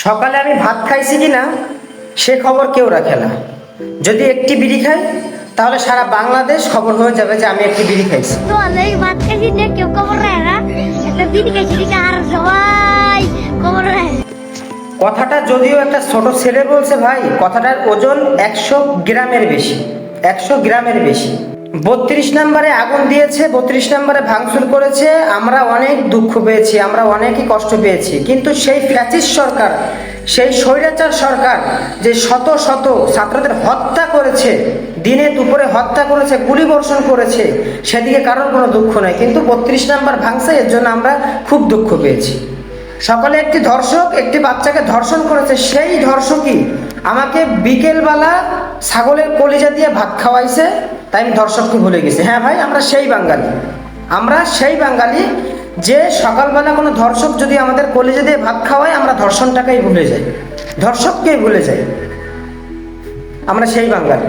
সকালে আমি ভাত খাইছি কি না সে খবর কেউ রাখে না। যদি একটি বিড়ি খাই তাহলে সারা বাংলাদেশ খবর হয়ে যাবে যে আমি একটি বিড়ি খাইছি। তো আলাই ভাত খাইছি না কেউ খবর রাখে না, একটা বিড়ি খাইছি দেখে আর সবাই খবর রাখে। কথাটা যদিও একটা ছোট ছেলে বলছে ভাই, কথাটার ওজন 100 গ্রামের বেশি, 100 গ্রামের বেশি। 32 নম্বরে আগুন দিয়েছে, 32 নম্বরে ভাঙচুর করেছে, আমরা অনেক দুঃখ পেয়েছি, আমরা অনেকই কষ্ট পেয়েছি। কিন্তু সেই ফ্যাসিস্ট সরকার, সেই স্বৈরাচার সরকার যে শত শত ছাত্রদের হত্যা করেছে, দিনে দুপুরে হত্যা করেছে, গুলি বর্ষণ করেছে, সেদিকে কারোর কোনো দুঃখ নাই। কিন্তু 32 নম্বর ভাঙছে, এর জন্য আমরা খুব দুঃখ পেয়েছি। সকালে একটি ধর্ষক একটি বাচ্চাকে ধর্ষণ করেছে, সেই ধর্ষকই আমাকে বিকেলবেলা ছাগলের কলিজা দিয়ে ভাত খাওয়াইছে, তাই আমি ধর্ষককে ভুলে গেছি। হ্যাঁ ভাই, আমরা সেই বাঙালি, আমরা সেই বাঙালি যে সকালবেলা কোনো ধর্ষক যদি আমাদের কলিজা দিয়ে ভাত খাওয়ায় আমরা ধর্ষণটাকেই ভুলে যাই, ধর্ষককেই ভুলে যাই। আমরা সেই বাঙালি।